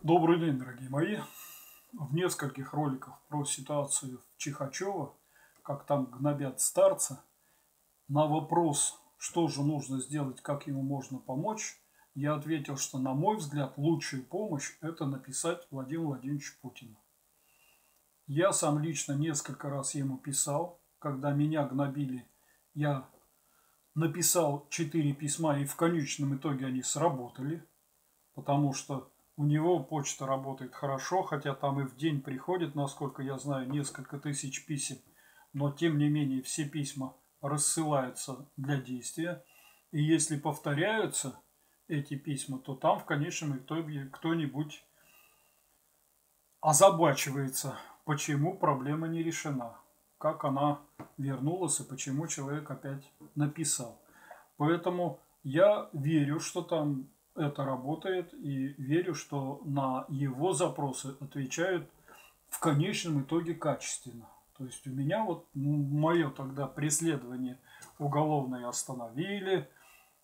Добрый день, дорогие мои. В нескольких роликах про ситуацию в Чихачево, как там гнобят старца, на вопрос, что же нужно сделать, как ему можно помочь, я ответил, что, на мой взгляд, лучшая помощь – это написать Владимиру Владимировичу Путину. Я сам лично несколько раз ему писал, когда меня гнобили, я написал 4 письма, и в конечном итоге они сработали, потому что у него почта работает хорошо, хотя там и в день приходит, насколько я знаю, несколько тысяч писем, но тем не менее все письма рассылаются для действия. И если повторяются эти письма, то там в конечном итоге кто-нибудь озабачивается, почему проблема не решена, как она вернулась и почему человек опять написал. Поэтому я верю, что там это работает, и верю, что на его запросы отвечают в конечном итоге качественно. То есть у меня вот мое тогда преследование уголовное остановили,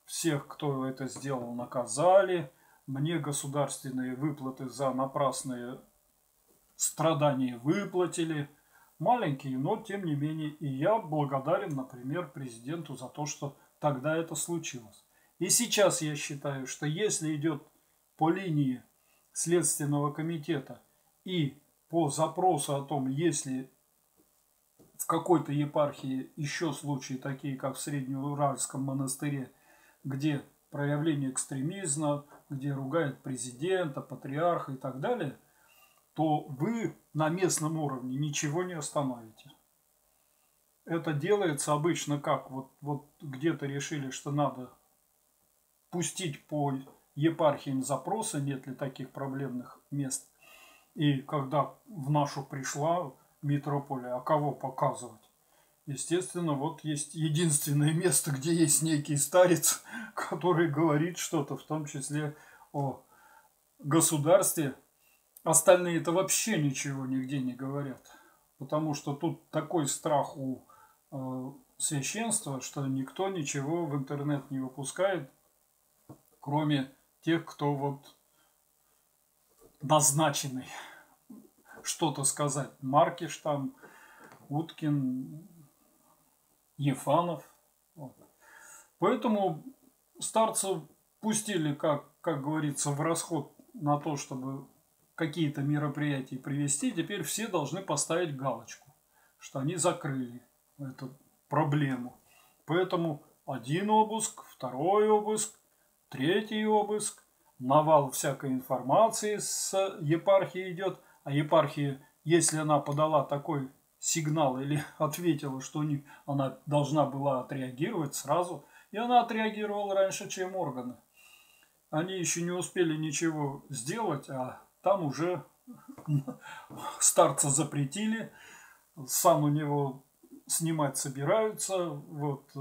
всех, кто это сделал, наказали, мне государственные выплаты за напрасные страдания выплатили. Маленькие, но тем не менее. И я благодарен, например, президенту за то, что тогда это случилось. И сейчас я считаю, что если идет по линии Следственного комитета и по запросу о том, если в какой-то епархии еще случаи такие, как в Среднеуральском монастыре, где проявление экстремизма, где ругают президента, патриарха и так далее, то вы на местном уровне ничего не остановите. Это делается обычно как? Вот где-то решили, что надо пустить по епархиям запросы, нет ли таких проблемных мест. И когда в нашу пришла митрополия, а кого показывать? Естественно, вот есть единственное место, где есть некий старец, который говорит что-то, в том числе о государстве. Остальные-то вообще ничего нигде не говорят. Потому что тут такой страх у священства, что никто ничего в интернет не выпускает, кроме тех, кто вот назначенный что-то сказать. Маркиш там, Уткин, Ефанов. Вот. Поэтому старцев пустили, как говорится, в расход на то, чтобы какие-то мероприятия привести. Теперь все должны поставить галочку, что они закрыли эту проблему. Поэтому один обыск, второй обыск, третий обыск, навал всякой информации с епархии идет. А епархия, если она подала такой сигнал или ответила, что она должна была отреагировать сразу, и она отреагировала раньше, чем органы. Они еще не успели ничего сделать, а там уже старца запретили, сан у него снимать собираются. Вот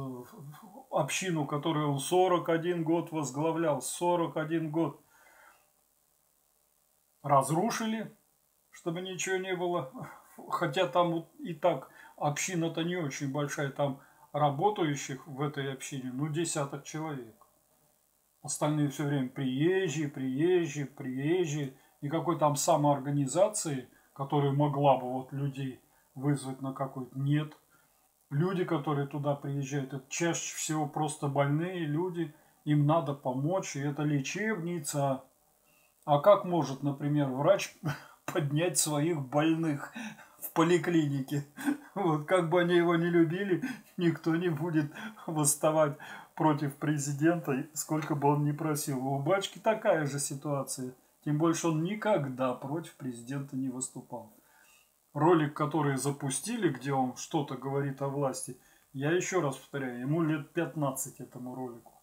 общину, которую он 41 год возглавлял, 41 год разрушили, чтобы ничего не было. Хотя там и так община-то не очень большая, там работающих в этой общине, ну, десяток человек. Остальные все время приезжие, приезжие, приезжие. Никакой там самоорганизации, которая могла бы вот людей вызвать на какой-то, нет. Люди, которые туда приезжают, это чаще всего просто больные люди, им надо помочь, и это лечебница. А как может, например, врач поднять своих больных в поликлинике? Вот, как бы они его не любили, никто не будет восставать против президента, сколько бы он ни просил. У Бачки такая же ситуация. Тем больше он никогда против президента не выступал. Ролик, который запустили, где он что-то говорит о власти, я еще раз повторяю, ему лет 15 этому ролику.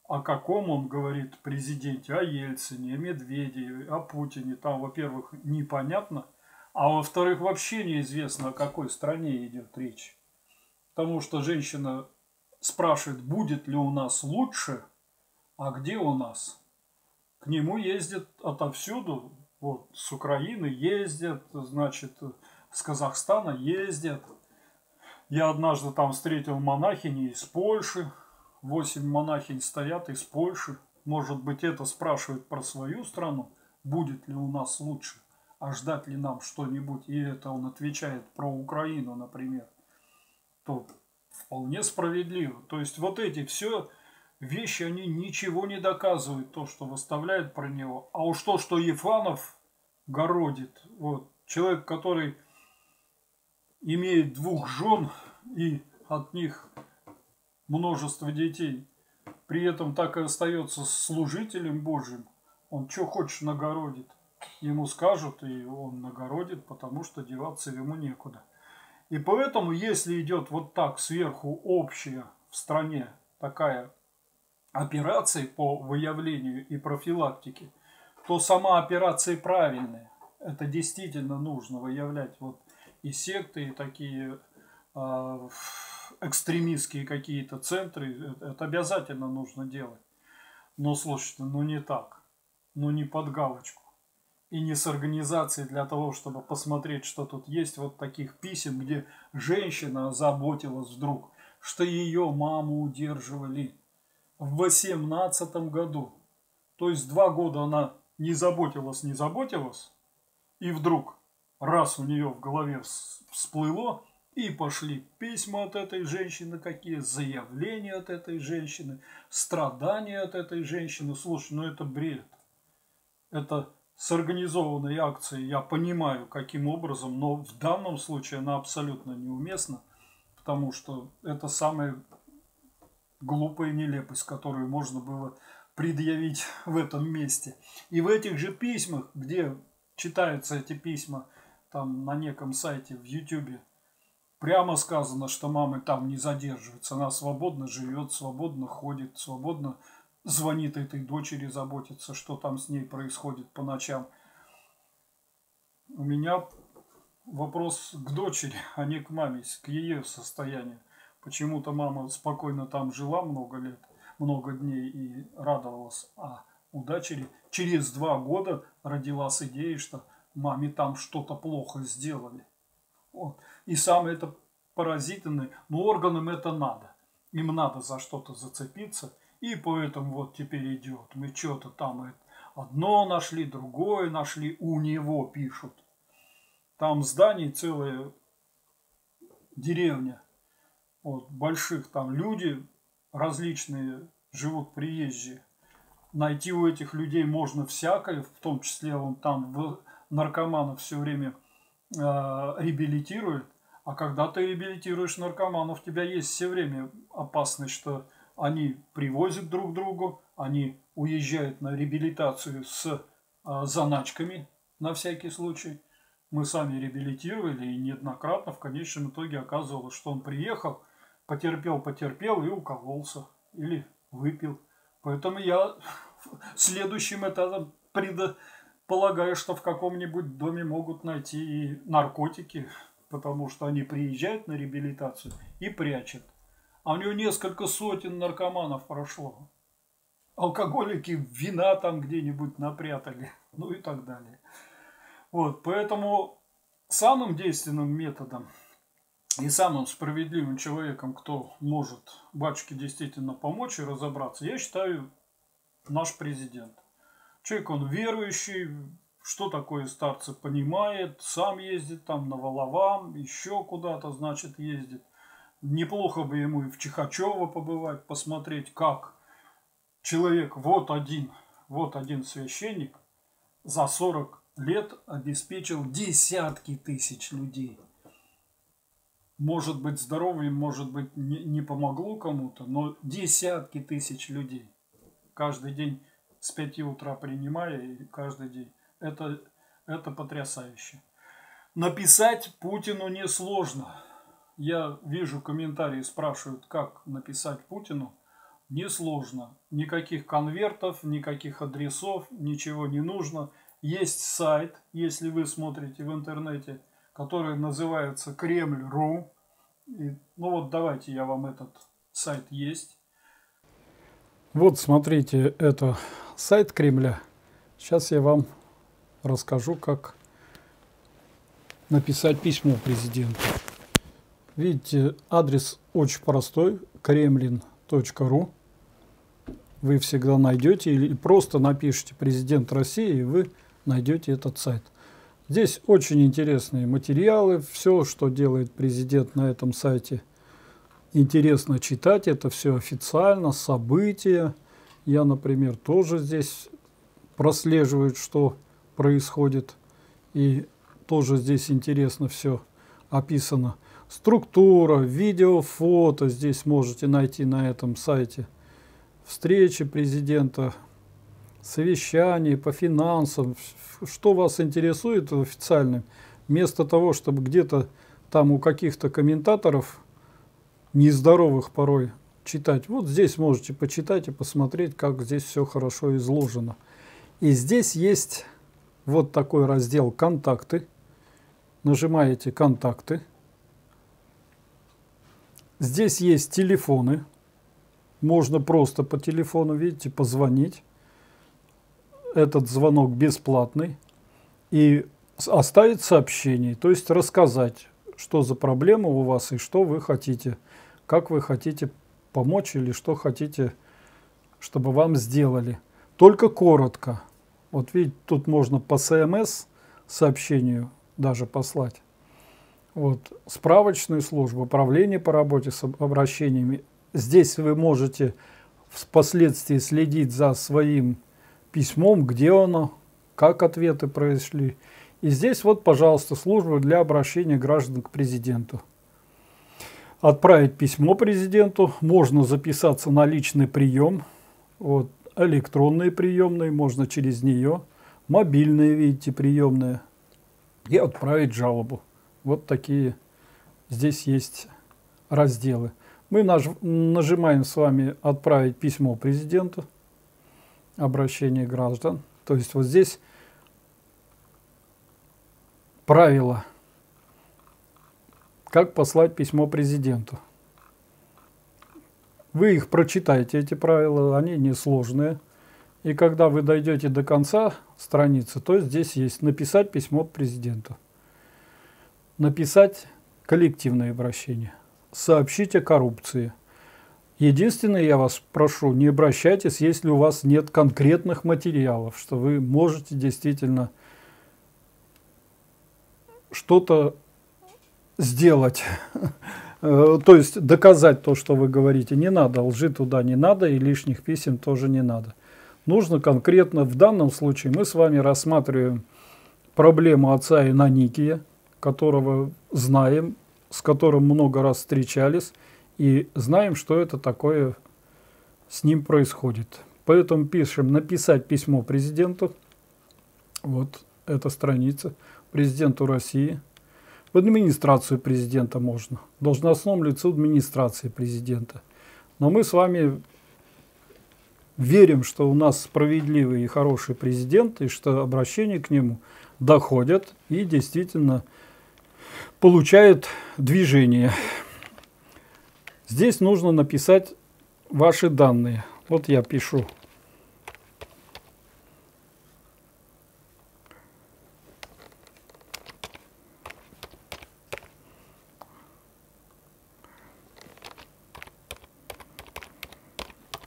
О каком он говорит президенте, о Ельцине, о Медведеве, о Путине, там, во-первых, непонятно, а во-вторых, вообще неизвестно, о какой стране идет речь. Потому что женщина спрашивает, будет ли у нас лучше, а где у нас? К нему ездят отовсюду, вот с Украины ездят, значит, с Казахстана ездят. Я однажды там встретил монахини из Польши, 8 монахинь стоят из Польши. Может быть, это спрашивают про свою страну, будет ли у нас лучше, а ждать ли нам что-нибудь, и это он отвечает про Украину, например, то вполне справедливо. То есть вот эти все вещи, они ничего не доказывают, то, что выставляют про него. А уж то, что Ефанов городит, вот, человек, который имеет 2 жен и от них множество детей, при этом так и остается служителем Божьим, он что хочешь нагородит. Ему скажут, и он нагородит, потому что деваться ему некуда. И поэтому, если идет вот так сверху общая в стране такая операция по выявлению и профилактике, то сама операция правильная. Это действительно нужно выявлять вот и секты, и такие экстремистские какие-то центры. Это обязательно нужно делать. Но слушайте, ну не так. Ну не под галочку. И не с организацией для того, чтобы посмотреть, что тут есть, вот таких писем, где женщина озаботилась вдруг, что ее маму удерживали в 18 году. То есть 2 года она не заботилась, и вдруг раз у нее в голове всплыло, и пошли письма от этой женщины какие, заявления от этой женщины, страдания от этой женщины. Слушай, ну это бред. Это с организованной акцией, я понимаю, каким образом, но в данном случае она абсолютно неуместна, потому что это самая глупая нелепость, которую можно было предъявить в этом месте. И в этих же письмах, где читаются эти письма, там на неком сайте в Ютубе, прямо сказано, что мамы там не задерживаются, она свободно живет, свободно ходит, свободно звонит этой дочери, заботится, что там с ней происходит по ночам. У меня вопрос к дочери, а не к маме, к ее состоянию. Почему-то мама спокойно там жила много лет, много дней и радовалась. А у дочери через 2 года родилась идея, что маме там что-то плохо сделали. Вот. И самое это поразительное, но органам это надо. Им надо за что-то зацепиться. И поэтому вот теперь идет. Мы что-то там одно нашли, другое нашли. У него пишут. Там зданий целая деревня. Вот, больших там люди различные живут, приезжие. Найти у этих людей можно всякое, в том числе он там наркоманов все время реабилитирует. А когда ты реабилитируешь наркоманов, у тебя есть все время опасность, что они привозят друг другу, они уезжают на реабилитацию с заначками на всякий случай. Мы сами реабилитировали и неоднократно в конечном итоге оказывалось, что он приехал, потерпел и укололся или выпил. Поэтому я следующим этапом предполагаю, что в каком-нибудь доме могут найти и наркотики, потому что они приезжают на реабилитацию и прячут. А у него несколько сотен наркоманов прошло. Алкоголики вина там где-нибудь напрятали, ну и так далее. Вот, поэтому самым действенным методом и самым справедливым человеком, кто может батюшке действительно помочь и разобраться, я считаю, наш президент. Человек, он верующий, что такое старцы понимает, сам ездит там на Воловам, еще куда-то, значит, ездит. Неплохо бы ему и в Чихачево побывать, посмотреть, как человек, вот один священник за 40 лет обеспечил десятки тысяч людей. Может быть, здоровье, может быть, не помогло кому-то, но десятки тысяч людей. Каждый день с 5 утра принимая, и каждый день. Это потрясающе. Написать Путину несложно. Я вижу комментарии, спрашивают, как написать Путину. Несложно. Никаких конвертов, никаких адресов, ничего не нужно. Есть сайт, если вы смотрите в интернете, который называется Кремль.ру. Ну вот давайте я вам этот сайт есть. Вот смотрите, это сайт Кремля. Сейчас я вам расскажу, как написать письмо президенту. Видите, адрес очень простой, kremlin.ru. Вы всегда найдете или просто напишите «Президент России», и вы найдете этот сайт. Здесь очень интересные материалы, все, что делает президент на этом сайте, интересно читать, это все официально, события. Я, например, тоже здесь прослеживаю, что происходит, и тоже здесь интересно все описано. Структура, видео, фото здесь можете найти на этом сайте. Встречи президента, совещания по финансам, что вас интересует официально, вместо того, чтобы где-то там у каких-то комментаторов, нездоровых порой, читать. Вот здесь можете почитать и посмотреть, как здесь все хорошо изложено. И здесь есть вот такой раздел «Контакты». Нажимаете «Контакты». Здесь есть телефоны. Можно просто по телефону, видите, позвонить. Этот звонок бесплатный. И оставить сообщение, то есть рассказать, что за проблема у вас и что вы хотите, как вы хотите помочь или что хотите, чтобы вам сделали. Только коротко. Вот видите, тут можно по СМС сообщению даже послать. Вот, справочную службу, управление по работе с обращениями. Здесь вы можете впоследствии следить за своим письмом, где оно, как ответы произошли. И здесь вот, пожалуйста, служба для обращения граждан к президенту. Отправить письмо президенту, можно записаться на личный прием, вот, электронные приемные, можно через нее, мобильные, видите, приемные, и отправить жалобу. Вот такие здесь есть разделы. Мы нажимаем с вами «Отправить письмо президенту», обращение граждан. То есть вот здесь правила, как послать письмо президенту. Вы их прочитаете, эти правила, они несложные. И когда вы дойдете до конца страницы, то здесь есть «Написать письмо президенту», «Написать коллективное обращение», «Сообщить о коррупции». Единственное, я вас прошу, не обращайтесь, если у вас нет конкретных материалов, что вы можете действительно что-то сделать, то есть доказать то, что вы говорите. Не надо, лжи туда не надо, и лишних писем тоже не надо. Нужно конкретно, в данном случае мы с вами рассматриваем проблему отца Иноникия, которого знаем, с которым много раз встречались, и знаем, что это такое с ним происходит. Поэтому пишем «Написать письмо президенту». Вот эта страница. Президенту России. В администрацию президента можно. Должностному лицу администрации президента. Но мы с вами верим, что у нас справедливый и хороший президент, и что обращения к нему доходят и действительно получают движение. Здесь нужно написать ваши данные. Вот я пишу.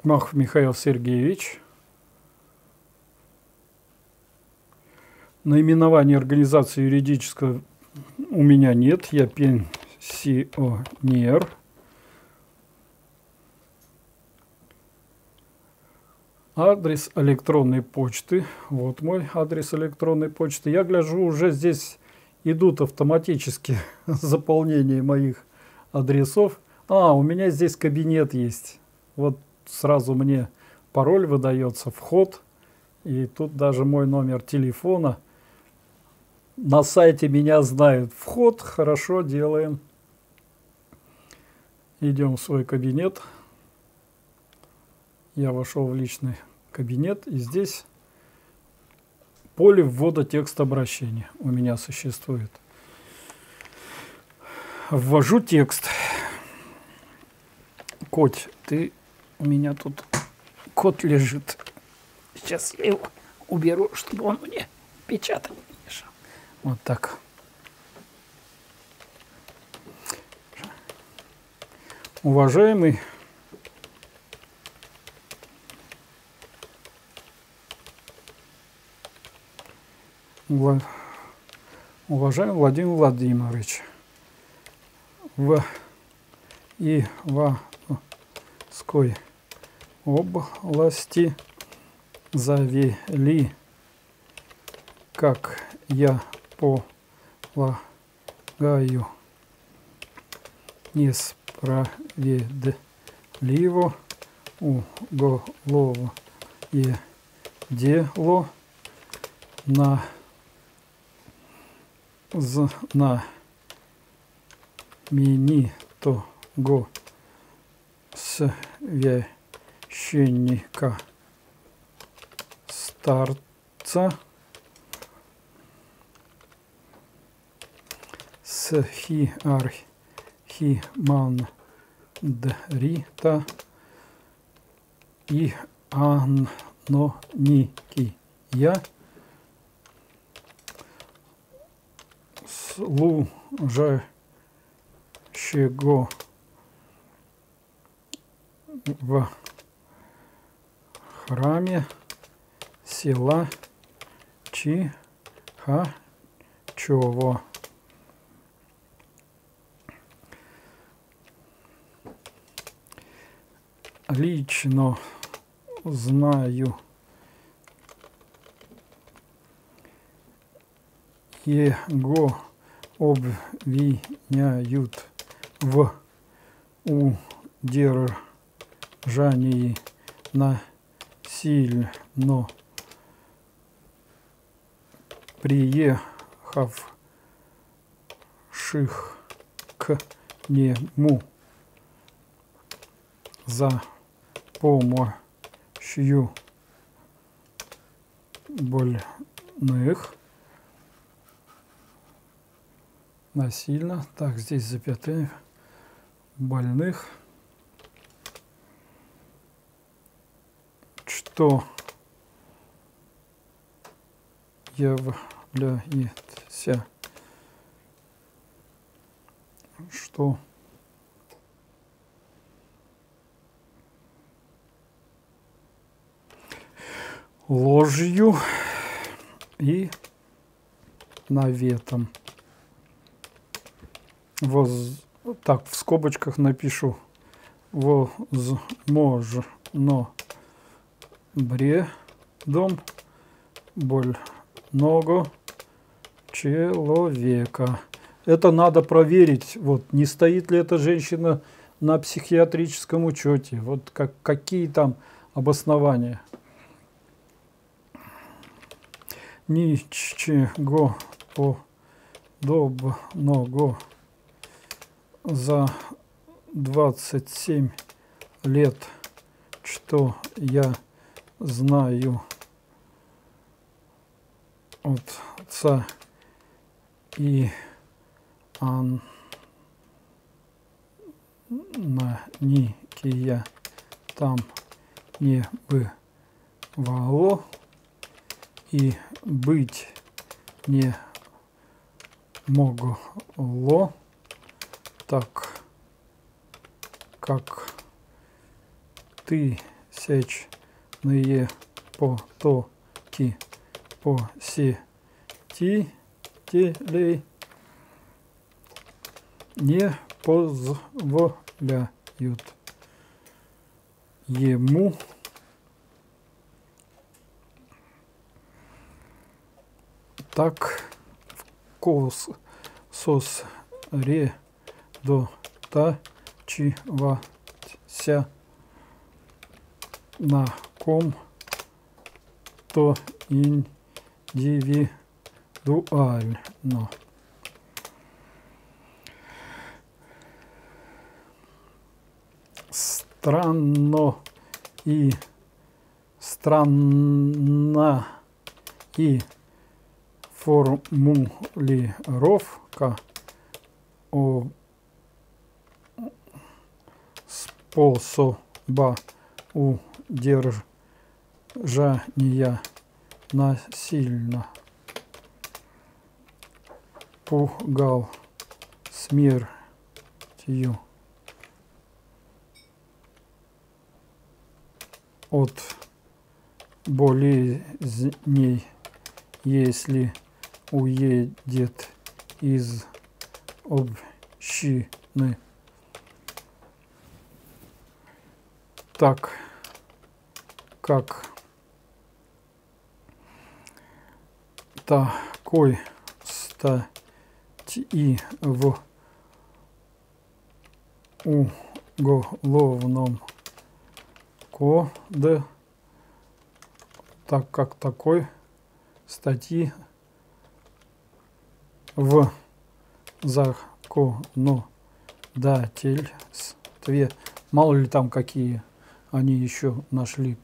Махов Михаил Сергеевич. Наименование организации юридического у меня нет. Я пенсионер. Адрес электронной почты. Вот мой адрес электронной почты. Я гляжу, уже здесь идут автоматически заполнение моих адресов. У меня здесь кабинет есть. Вот сразу мне пароль выдается, вход. И тут даже мой номер телефона. На сайте меня знают. Вход, хорошо, делаем. Идем в свой кабинет. Я вошел в личный кабинет, и здесь поле ввода текста обращения у меня существует. Ввожу текст. Кот, у меня тут кот лежит. Сейчас я его уберу, чтобы он мне печатать не мешал. Вот так. Уважаемый Уважаемый Владимир Владимирович, в Ивановской области завели, как я полагаю, несправедливо уголовное дело на знаменитого священника старца Архимандрита Иоанноникия, служащего в храме села Чихачево. Лично знаю его обвиняют в удержании насильно приехавших к нему за помощью больных насильно, так, здесь запятые, больных, что является, что ложью и наветом. Так, в скобочках напишу: возможно, бредом больного человека. Это надо проверить, вот, не стоит ли эта женщина на психиатрическом учете, вот какие там обоснования. Ничего подобного за 27 лет, что я знаю отца Иоанноникия, там не бывало и быть не могло, так как тысячные потоки посетителей не позволяют ему так сосредотачиваться на ком-то индивидуально. Странна и формулировка о способа удержания насильно пугал смертью от болезней, если уедет из общины. Так как такой статьи в Уголовном кодексе, так как такой статьи в законодательстве, мало ли там какие они еще нашли,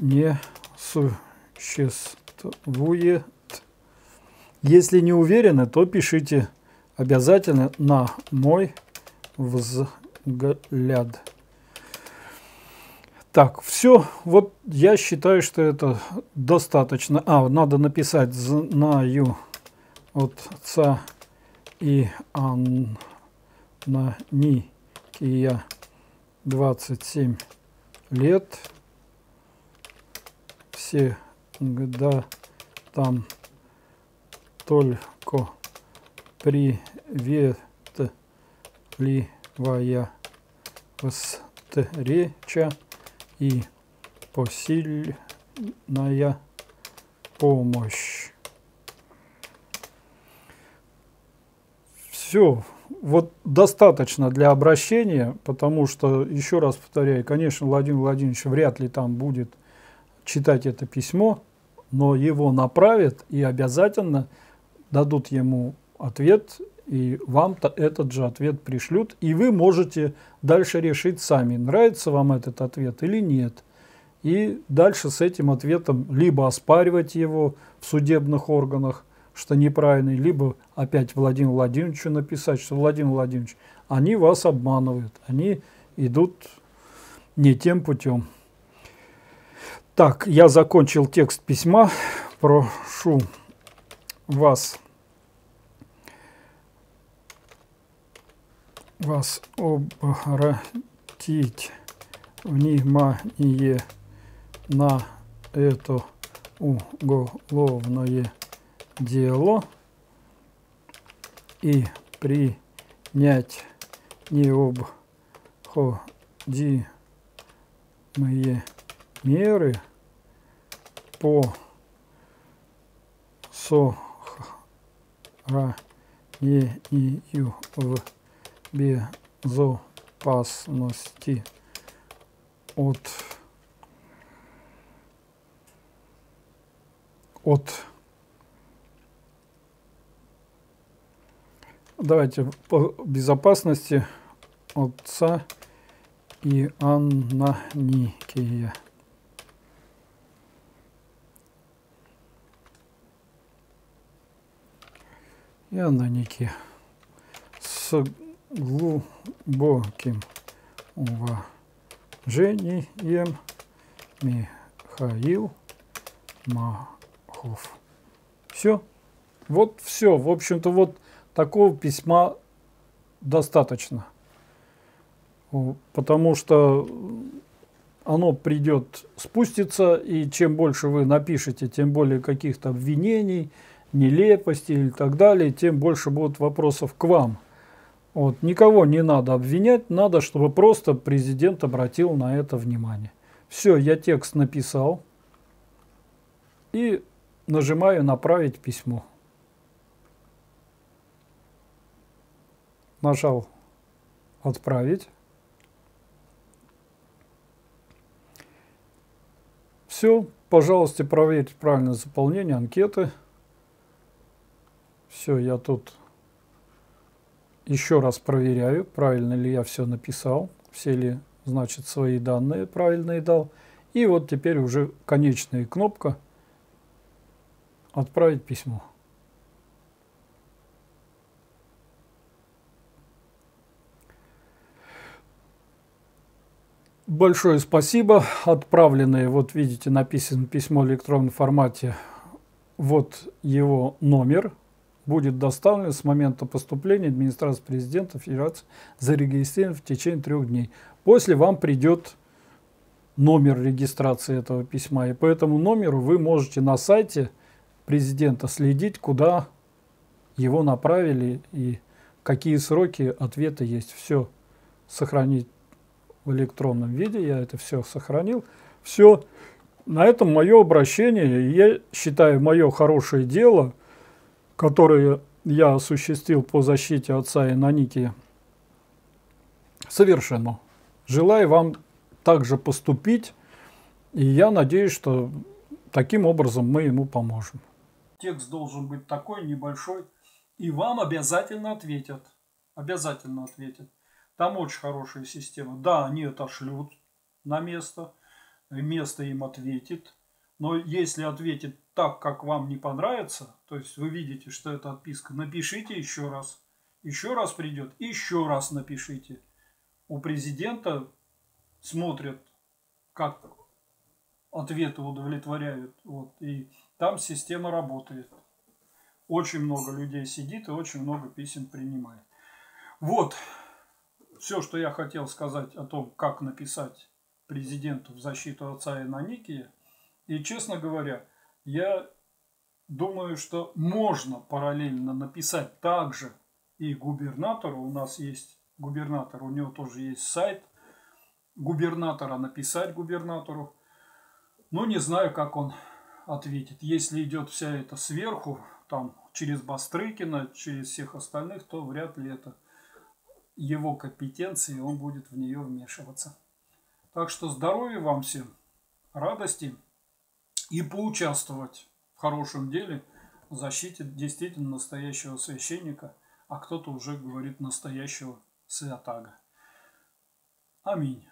не существует. Если не уверены, то пишите обязательно на мой взгляд. Так, все. Вот я считаю, что это достаточно. Надо написать: знаю отца Иоанна Никия, 27 лет. Всегда там только приветливая встреча и посильная помощь. Все. Вот достаточно для обращения, потому что, еще раз повторяю, конечно, Владимир Владимирович вряд ли там будет читать это письмо, но его направят и обязательно дадут ему ответ, и вам-то этот же ответ пришлют, и вы можете дальше решить сами, нравится вам этот ответ или нет. И дальше с этим ответом либо оспаривать его в судебных органах, что неправильный, либо опять Владимиру Владимировичу написать, что Владимир Владимирович, они вас обманывают, они идут не тем путем. Так, я закончил текст письма. Прошу вас обратить внимание на это уголовное дело и принять необходимые меры по сохранению в безопасности давайте по безопасности отца Иоанна Никия. Иоанна Никия. С глубоким уважением, Михаил Махов. Все. Вот все. В общем-то, вот такого письма достаточно. Потому что оно придет, спустится, и чем больше вы напишете, тем более каких-то обвинений, нелепостей и так далее, тем больше будут вопросов к вам. Вот. Никого не надо обвинять, надо, чтобы просто президент обратил на это внимание. Все, я текст написал и нажимаю «Направить письмо». Нажал «Отправить». Все, пожалуйста, проверьте правильное заполнение анкеты. Все, я тут еще раз проверяю, правильно ли я все написал, все ли, значит, свои данные правильные дал. И вот теперь уже конечная кнопка «Отправить письмо». Большое спасибо. Отправленное, вот видите, написано письмо в электронном формате. Вот его номер. Будет доставлено с момента поступления администрации президента Федерации, зарегистрирован в течение 3 дней. После вам придет номер регистрации этого письма. И по этому номеру вы можете на сайте президента следить, куда его направили и какие сроки ответа есть. Все сохранить в электронном виде, я это все сохранил. Все, на этом мое обращение, я считаю, мое хорошее дело, которое я осуществил по защите отца Иноникия, совершено. Желаю вам также поступить, и я надеюсь, что таким образом мы ему поможем. Текст должен быть такой небольшой, и вам обязательно ответят. Обязательно ответят. Там очень хорошая система. Да, они отошлют на место, место им ответит. Но если ответит так, как вам не понравится, то есть вы видите, что это отписка, напишите еще раз. Еще раз придет, еще раз напишите. У президента смотрят, как ответы удовлетворяют. Вот, и там система работает. Очень много людей сидит и очень много писем принимает. Вот все, что я хотел сказать о том, как написать президенту в защиту отца Иноникия. И, честно говоря, я думаю, что можно параллельно написать также и губернатору. У нас есть губернатор, у него тоже есть сайт губернатора, написать губернатору. Но не знаю, как он ответит. Если идет вся это сверху, там через Бастрыкина, через всех остальных, то вряд ли это его компетенции, он будет в нее вмешиваться. Так что здоровья вам всем, радости и поучаствовать в хорошем деле в защите действительно настоящего священника, а кто-то уже говорит настоящего святаго. Аминь.